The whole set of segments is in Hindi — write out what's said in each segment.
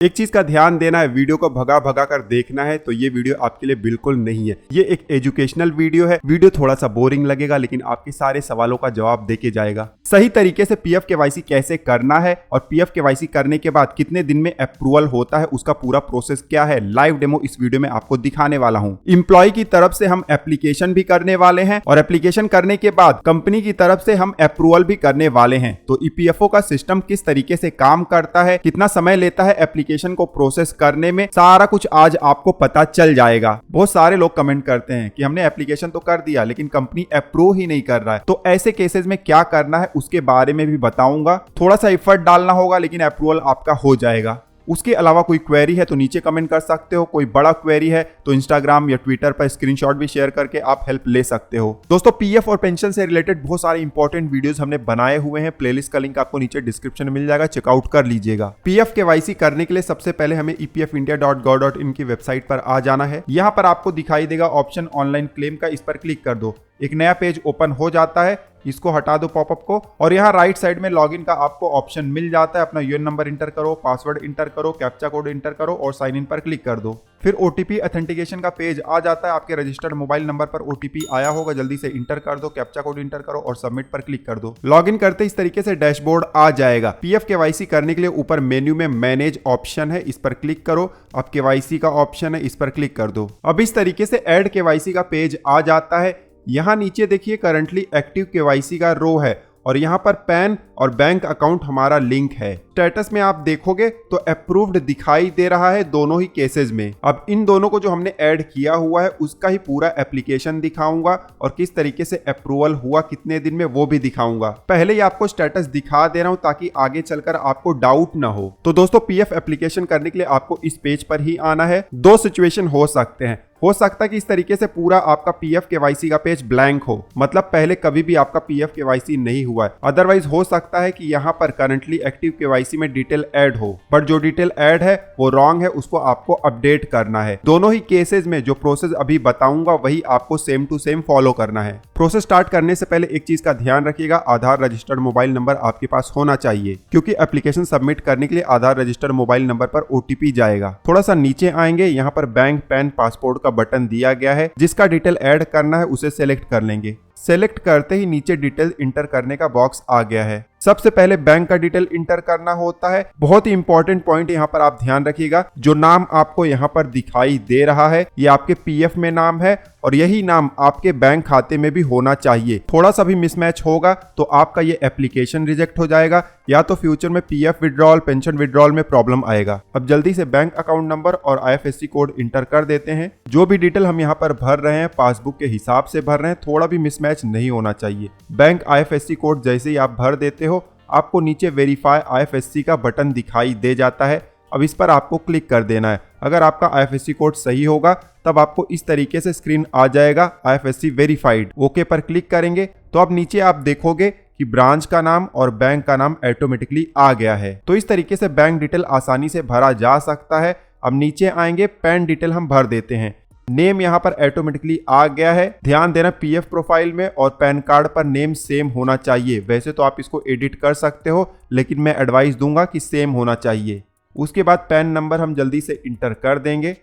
एक चीज का ध्यान देना है, वीडियो को भगा भगा कर देखना है तो ये वीडियो आपके लिए बिल्कुल नहीं है। ये एक एजुकेशनल वीडियो है। वीडियो थोड़ा सा बोरिंग लगेगा लेकिन आपके सारे सवालों का जवाब देके जाएगा। सही तरीके से पीएफ केवाईसी कैसे करना है और पीएफ केवाईसी करने के बाद कितने दिन में अप्रूवल होता है, उसका पूरा प्रोसेस क्या है, लाइव डेमो इस वीडियो में आपको दिखाने वाला हूं। एम्प्लॉय की तरफ से हम एप्लीकेशन भी करने वाले हैं और एप्लीकेशन करने के बाद कंपनी की तरफ से हम अप्रूवल भी करने वाले हैं। तो ईपीएफओ का सिस्टम किस तरीके से काम करता है, कितना समय लेता है एप्लीकेशन को प्रोसेस करने में, सारा कुछ आज आपको पता चल जाएगा। बहुत सारे लोग कमेंट करते हैं कि हमने एप्लीकेशन तो कर दिया लेकिन कंपनी अप्रूव ही नहीं कर रहा है। तो ऐसे केसेस में क्या करना है उसके बारे में भी बताऊंगा। थोड़ा सा एफर्ट डालना होगा लेकिन अप्रूवल आपका हो जाएगा। उसके अलावा कोई क्वेरी है तो नीचे कमेंट कर सकते हो। कोई बड़ा क्वेरी है तो इंस्टाग्राम या ट्विटर पर स्क्रीनशॉट भी शेयर करके आप हेल्प ले सकते हो। दोस्तों, पीएफ और पेंशन से रिलेटेड बहुत सारे इंपॉर्टेंट वीडियोस हमने बनाए हुए हैं। प्लेलिस्ट का लिंक आपको नीचे डिस्क्रिप्शन में मिल जाएगा, चेकआउट कर लीजिएगा। पीएफ केवाईसी करने के लिए सबसे पहले हमें epfindia.gov.in की वेबसाइट पर आ जाना है। यहाँ पर आपको दिखाई देगा ऑप्शन ऑनलाइन क्लेम का, इस पर क्लिक कर दो। एक नया पेज ओपन हो जाता है, इसको हटा दो पॉपअप को और यहाँ राइट साइड में लॉगिन का आपको ऑप्शन मिल जाता है। अपना यूएन नंबर इंटर करो, पासवर्ड इंटर करो, कैप्चा कोड इंटर करो और साइन इन पर क्लिक कर दो। फिर ओटीपी ऑथेंटिकेशन का पेज आ जाता है। आपके रजिस्टर्ड मोबाइल नंबर पर ओटीपी आया होगा, जल्दी से इंटर कर दो, कैप्चा कोड इंटर करो और सबमिट पर क्लिक कर दो। लॉगिन करते इस तरीके से डैशबोर्ड आ जाएगा। पीएफ केवाईसी करने के लिए ऊपर मेन्यू में मैनेज ऑप्शन है, इस पर क्लिक करो। अब केवाईसी का ऑप्शन है, इस पर क्लिक कर दो। अब इस तरीके से ऐड केवाईसी का पेज आ जाता है। यहाँ नीचे देखिए करंटली एक्टिव केवाईसी का रो है और यहाँ पर पैन और बैंक अकाउंट हमारा लिंक है। स्टेटस में आप देखोगे तो अप्रूव्ड दिखाई दे रहा है दोनों ही केसेस में। अब इन दोनों को जो हमने ऐड किया हुआ है उसका ही पूरा एप्लीकेशन दिखाऊंगा और किस तरीके से अप्रूवल हुआ कितने दिन में वो भी दिखाऊंगा। पहले ही आपको स्टेटस दिखा दे रहा हूं ताकि आगे चलकर आपको डाउट ना हो। तो दोस्तों, पीएफ एप्लीकेशन करने के लिए आपको इस पेज पर ही आना है। दो सिचुएशन हो सकते हैं। हो सकता है कि इस तरीके से पूरा आपका पीएफ केवाईसी का पेज ब्लैंक हो, मतलब पहले कभी भी आपका पीएफ केवाईसी नहीं हुआ है। अदरवाइज हो सकता है कि यहाँ पर करंटली एक्टिव केवाईसी में डिटेल ऐड हो, बट जो डिटेल ऐड है वो रॉन्ग है, उसको आपको अपडेट करना है। दोनों ही केसेस में जो प्रोसेस अभी बताऊंगा वही आपको सेम टू सेम फॉलो करना है। प्रोसेस स्टार्ट करने से पहले एक चीज का ध्यान रखिएगा, आधार रजिस्टर्ड मोबाइल नंबर आपके पास होना चाहिए, क्योंकि एप्लीकेशन सबमिट करने के लिए आधार रजिस्टर्ड मोबाइल नंबर पर ओटीपी जाएगा। थोड़ा सा नीचे आएंगे, यहाँ पर बैंक, पैन, पासपोर्ट का बटन दिया गया है। जिसका डिटेल ऐड करना है उसे सेलेक्ट कर लेंगे। सेलेक्ट करते ही नीचे डिटेल इंटर करने का बॉक्स आ गया है। सबसे पहले बैंक का डिटेल इंटर करना होता है। बहुत ही इंपॉर्टेंट पॉइंट यहाँ पर आप ध्यान रखिएगा, जो नाम आपको यहाँ पर दिखाई दे रहा है ये आपके पीएफ में नाम है और यही नाम आपके बैंक खाते में भी होना चाहिए। थोड़ा सा भी मिसमैच होगा तो आपका ये एप्लीकेशन रिजेक्ट हो जाएगा या तो फ्यूचर में पीएफ विड्रॉल, पेंशन विड्रॉल में प्रॉब्लम आएगा। अब जल्दी से बैंक अकाउंट नंबर और आईएफएससी कोड इंटर कर देते हैं। जो भी डिटेल हम यहाँ पर भर रहे हैं पासबुक के हिसाब से भर रहे हैं, थोड़ा भी मिसमैच नहीं होना चाहिए। बैंक आईएफएससी कोड जैसे ही आप भर देते हो आपको नीचे वेरीफाई आईएफएससी का बटन दिखाई दे जाता है। अब इस पर आपको क्लिक कर देना है। अगर आपका आईएफएससी कोड सही होगा तब आपको इस तरीके से स्क्रीन आ जाएगा, आईएफएससी वेरीफाइड। ओके पर क्लिक करेंगे तो अब नीचे आप देखोगे कि ब्रांच का नाम और बैंक का नाम ऑटोमेटिकली आ गया है। तो इस तरीके से बैंक डिटेल आसानी से भरा जा सकता है। अब नीचे आएंगे, पैन डिटेल हम भर देते हैं। नेम यहाँ पर ऑटोमेटिकली आ गया है। ध्यान देना, पीएफ प्रोफाइल में और पैन कार्ड पर नेम सेम होना चाहिए। वैसे तो आप इसको एडिट कर सकते हो लेकिन मैं एडवाइस दूंगा कि सेम होना चाहिए। उसके बाद पैन नंबर हम जल्दी से इंटर कर देंगे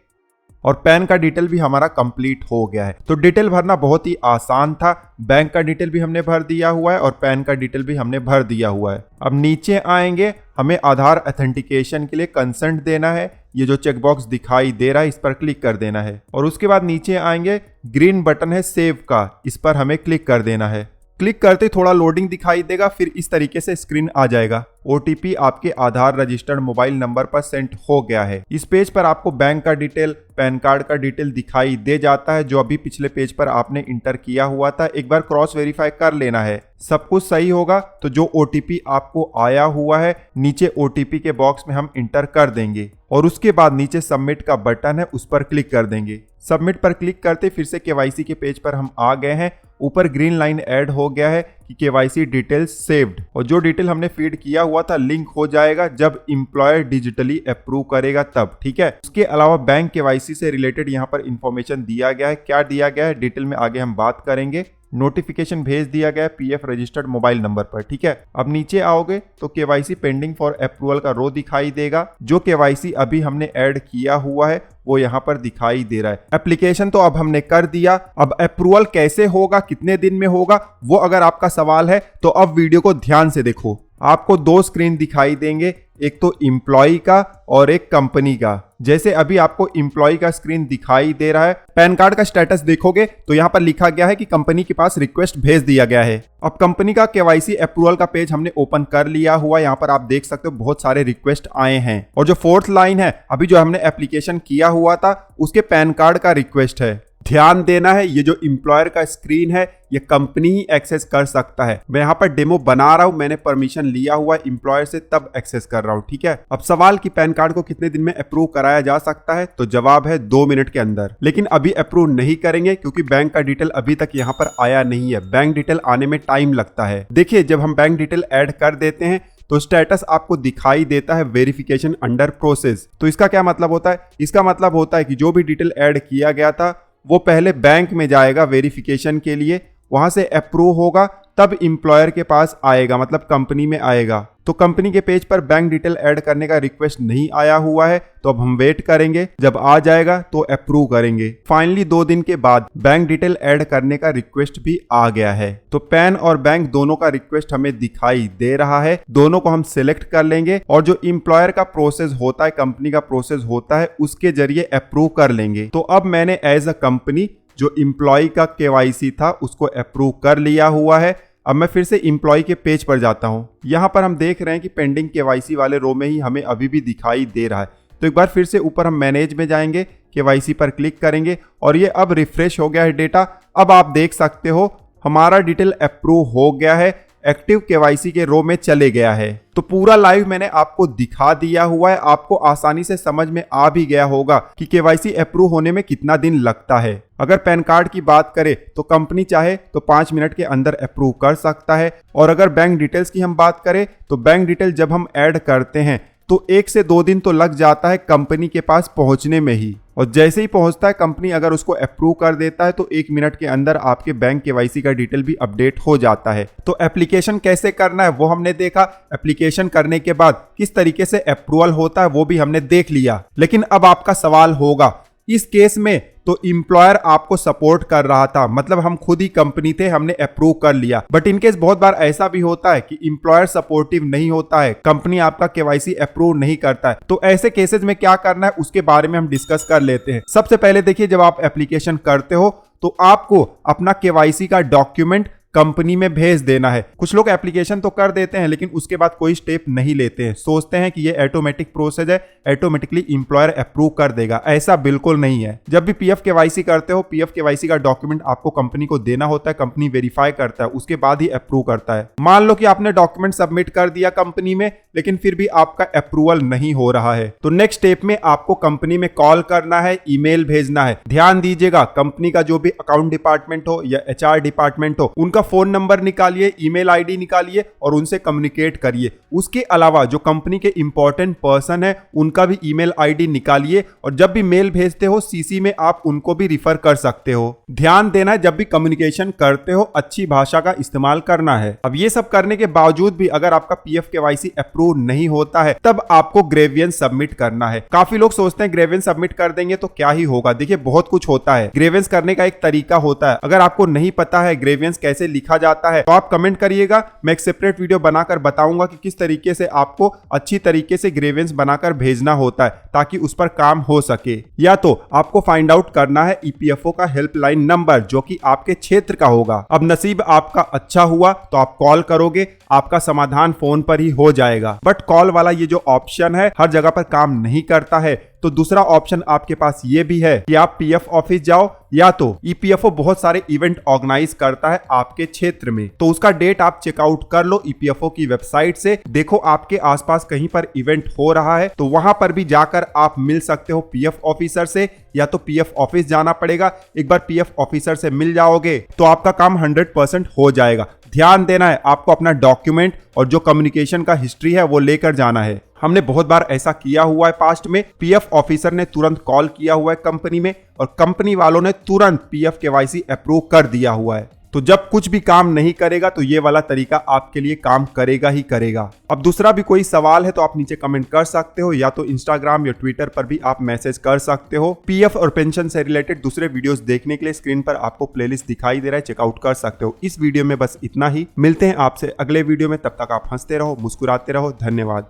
और पैन का डिटेल भी हमारा कंप्लीट हो गया है। तो डिटेल भरना बहुत ही आसान था। बैंक का डिटेल भी हमने भर दिया हुआ है और पैन का डिटेल भी हमने भर दिया हुआ है। अब नीचे आएंगे, हमें आधार ऑथेंटिकेशन के लिए कंसेंट देना है। ये जो चेकबॉक्स दिखाई दे रहा है इस पर क्लिक कर देना है और उसके बाद नीचे आएंगे, ग्रीन बटन है सेव का, इस पर हमें क्लिक कर देना है। क्लिक करते थोड़ा लोडिंग दिखाई देगा, फिर इस तरीके से स्क्रीन आ जाएगा। ओटीपी आपके आधार रजिस्टर्ड मोबाइल नंबर पर सेंड हो गया है। इस पेज पर आपको बैंक का डिटेल, पैन कार्ड का डिटेल दिखाई दे जाता है जो अभी पिछले पेज पर आपने इंटर किया हुआ था। एक बार क्रॉस वेरीफाई कर लेना है, सब कुछ सही होगा तो जो ओटीपी आपको आया हुआ है नीचे ओटीपी के बॉक्स में हम इंटर कर देंगे और उसके बाद नीचे सबमिट का बटन है उस पर क्लिक कर देंगे। सबमिट पर क्लिक करते फिर से केवाईसी के पेज पर हम आ गए हैं। ऊपर ग्रीन लाइन ऐड हो गया है कि केवाईसी डिटेल्स सेव्ड, और जो डिटेल हमने फीड किया हुआ था लिंक हो जाएगा जब एम्प्लॉयर डिजिटली अप्रूव करेगा तब। ठीक है, उसके अलावा बैंक केवाईसी से रिलेटेड यहाँ पर इंफॉर्मेशन दिया गया है। क्या दिया गया है डिटेल में आगे हम बात करेंगे। नोटिफिकेशन भेज दिया गया पीएफ रजिस्टर्ड मोबाइल नंबर पर। ठीक है, अब नीचे आओगे तो केवाईसी पेंडिंग फॉर अप्रूवल का रो दिखाई देगा। जो केवाईसी अभी हमने ऐड किया हुआ है वो यहाँ पर दिखाई दे रहा है। एप्लीकेशन तो अब हमने कर दिया, अब अप्रूवल कैसे होगा, कितने दिन में होगा, वो अगर आपका सवाल है तो अब वीडियो को ध्यान से देखो। आपको दो स्क्रीन दिखाई देंगे, एक तो एम्प्लॉय का और एक कंपनी का। जैसे अभी आपको एम्प्लॉय का स्क्रीन दिखाई दे रहा है, पैन कार्ड का स्टेटस देखोगे तो यहाँ पर लिखा गया है कि कंपनी के पास रिक्वेस्ट भेज दिया गया है। अब कंपनी का केवाईसी अप्रूवल का पेज हमने ओपन कर लिया हुआ, यहाँ पर आप देख सकते हो बहुत सारे रिक्वेस्ट आए हैं। और जो फोर्थ लाइन है, अभी जो हमने एप्लीकेशन किया हुआ था उसके पैन कार्ड का रिक्वेस्ट है। ध्यान देना है, ये जो एम्प्लॉयर का स्क्रीन है ये कंपनी ही एक्सेस कर सकता है। मैं यहाँ पर डेमो बना रहा हूँ, मैंने परमिशन लिया हुआ है एम्प्लॉयर से, तब एक्सेस कर रहा हूँ। ठीक है, अब सवाल कि पैन कार्ड को कितने दिन में अप्रूव कराया जा सकता है, तो जवाब है 2 मिनट के अंदर। लेकिन अभी अप्रूव नहीं करेंगे क्योंकि बैंक का डिटेल अभी तक यहाँ पर आया नहीं है। बैंक डिटेल आने में टाइम लगता है। देखिए, जब हम बैंक डिटेल ऐड कर देते हैं तो स्टेटस आपको दिखाई देता है वेरिफिकेशन अंडर प्रोसेस। तो इसका क्या मतलब होता है? इसका मतलब होता है कि जो भी डिटेल ऐड किया गया था वो पहले बैंक में जाएगा वेरिफिकेशन के लिए, वहां से अप्रूव होगा, तब एम्प्लॉयर के पास आएगा, मतलब कंपनी में आएगा। तो कंपनी के पेज पर बैंक डिटेल ऐड करने का रिक्वेस्ट नहीं आया हुआ है, तो अब हम वेट करेंगे, जब आ जाएगा तो अप्रूव करेंगे। फाइनली 2 दिन के बाद बैंक डिटेल ऐड करने का रिक्वेस्ट भी आ गया है। तो पैन और बैंक दोनों का रिक्वेस्ट हमें दिखाई दे रहा है, दोनों को हम सिलेक्ट कर लेंगे और जो एम्प्लॉयर का प्रोसेस होता है, कंपनी का प्रोसेस होता है, उसके जरिए अप्रूव कर लेंगे। तो अब मैंने एज अ कंपनी जो एम्प्लॉय का केवाईसी था उसको अप्रूव कर लिया हुआ है। अब मैं फिर से एम्प्लॉय के पेज पर जाता हूं। यहां पर हम देख रहे हैं कि पेंडिंग केवाईसी वाले रो में ही हमें अभी भी दिखाई दे रहा है। तो एक बार फिर से ऊपर हम मैनेज में जाएंगे, केवाईसी पर क्लिक करेंगे और ये अब रिफ्रेश हो गया है डेटा। अब आप देख सकते हो हमारा डिटेल अप्रूव हो गया है, एक्टिव केवाईसी के रो में चले गया है। तो पूरा लाइव मैंने आपको दिखा दिया हुआ है, आपको आसानी से समझ में आ भी गया होगा कि केवाईसी अप्रूव होने में कितना दिन लगता है। अगर पैन कार्ड की बात करें तो कंपनी चाहे तो 5 मिनट के अंदर अप्रूव कर सकता है, और अगर बैंक डिटेल्स की हम बात करें तो बैंक डिटेल जब हम ऐड करते हैं तो 1 से 2 दिन तो लग जाता है कंपनी के पास पहुंचने में ही। और जैसे ही पहुंचता है कंपनी अगर उसको अप्रूव कर देता है तो 1 मिनट के अंदर आपके बैंक केवाईसी का डिटेल भी अपडेट हो जाता है। तो एप्लीकेशन कैसे करना है वो हमने देखा, एप्लीकेशन करने के बाद किस तरीके से अप्रूवल होता है वो भी हमने देख लिया। लेकिन अब आपका सवाल होगा, इस केस में तो एम्प्लॉयर आपको सपोर्ट कर रहा था, मतलब हम खुद ही कंपनी थे, हमने अप्रूव कर लिया। बट इनकेस बहुत बार ऐसा भी होता है कि एम्प्लॉयर सपोर्टिव नहीं होता है, कंपनी आपका केवाईसी अप्रूव नहीं करता है। तो ऐसे केसेस में क्या करना है उसके बारे में हम डिस्कस कर लेते हैं। सबसे पहले देखिए, जब आप एप्लीकेशन करते हो तो आपको अपना केवाईसी का डॉक्यूमेंट कंपनी में भेज देना है। कुछ लोग एप्लीकेशन तो कर देते हैं लेकिन उसके बाद कोई स्टेप नहीं लेते हैं, सोचते हैं कि ये ऑटोमेटिक प्रोसेस है, ऑटोमेटिकली एम्प्लॉयर अप्रूव कर देगा। ऐसा बिल्कुल नहीं है। जब भी पीएफ केवाईसी करते हो, पीएफ केवाईसी का डॉक्यूमेंट आपको कंपनी को देना होता है, कंपनी वेरीफाई करता है, उसके बाद ही अप्रूव करता है। मान लो कि आपने डॉक्यूमेंट सबमिट कर दिया कंपनी में, लेकिन फिर भी आपका अप्रूवल नहीं हो रहा है, तो नेक्स्ट स्टेप में आपको कंपनी में कॉल करना है, ईमेल भेजना है। ध्यान दीजिएगा, कंपनी का जो भी अकाउंट डिपार्टमेंट हो या एचआर डिपार्टमेंट हो, उनका फोन नंबर निकालिए, ईमेल आईडी निकालिए और उनसे कम्युनिकेट करिए। उसके अलावा जो कंपनी के इंपॉर्टेंट पर्सन है उनका भी ईमेल आईडी निकालिए, और जब भी मेल भेजते हो सीसी में आप उनको भी रिफर कर सकते हो। ध्यान देना है, जब भी कम्युनिकेशन करते हो अच्छी भाषा का इस्तेमाल करना है। अब ये सब करने के बावजूद भी अगर आपका पीएफ केवाईसी अप्रूव नहीं होता है, तब आपको ग्रेवियंस सबमिट करना है। काफी लोग सोचते हैं ग्रेवियंस सबमिट कर देंगे तो क्या ही होगा। देखिए, बहुत कुछ होता है। ग्रेवियंस करने का एक तरीका होता है। अगर आपको नहीं पता है ग्रेवियंस कैसे लिखा जाता है तो आप कमेंट करिएगा, मैं एक सेपरेट वीडियो बनाकर बताऊंगा कि किस तरीके से आपको अच्छी तरीके से ग्रेवियंस बनाकर भेजना होता है ताकि उस पर काम हो सके। या तो आपको फाइंड आउट करना है ईपीएफओ का हेल्पलाइन नंबर जो कि आपके क्षेत्र का होगा। अब नसीब आपका अच्छा हुआ तो आप कॉल करोगे, आपका समाधान फोन पर ही हो जाएगा। बट कॉल वाला ये जो ऑप्शन है हर जगह पर काम नहीं करता है, तो दूसरा ऑप्शन आपके पास ये भी है कि आप पीएफ ऑफिस जाओ, या तो ईपीएफओ बहुत सारे इवेंट ऑर्गेनाइज करता है आपके क्षेत्र में, तो उसका डेट आप चेकआउट कर लो ईपीएफओ की वेबसाइट से। देखो आपके आसपास कहीं पर इवेंट हो रहा है तो वहां पर भी जाकर आप मिल सकते हो पीएफ ऑफिसर से, या तो पीएफ ऑफिस जाना पड़ेगा। एक बार पीएफ ऑफिसर से मिल जाओगे तो आपका काम 100% हो जाएगा। ध्यान देना है, आपको अपना डॉक्यूमेंट और जो कम्युनिकेशन का हिस्ट्री है वो लेकर जाना है। हमने बहुत बार ऐसा किया हुआ है पास्ट में, पीएफ ऑफिसर ने तुरंत कॉल किया हुआ है कंपनी में और कंपनी वालों ने तुरंत पीएफ केवाईसी अप्रूव कर दिया हुआ है। तो जब कुछ भी काम नहीं करेगा तो ये वाला तरीका आपके लिए काम करेगा ही करेगा। अब दूसरा भी कोई सवाल है तो आप नीचे कमेंट कर सकते हो, या तो इंस्टाग्राम या ट्विटर पर भी आप मैसेज कर सकते हो। पीएफ और पेंशन से रिलेटेड दूसरे वीडियोस देखने के लिए स्क्रीन पर आपको प्लेलिस्ट दिखाई दे रहा है, चेकआउट कर सकते हो। इस वीडियो में बस इतना ही, मिलते हैं आपसे अगले वीडियो में, तब तक आप हंसते रहो, मुस्कुराते रहो। धन्यवाद।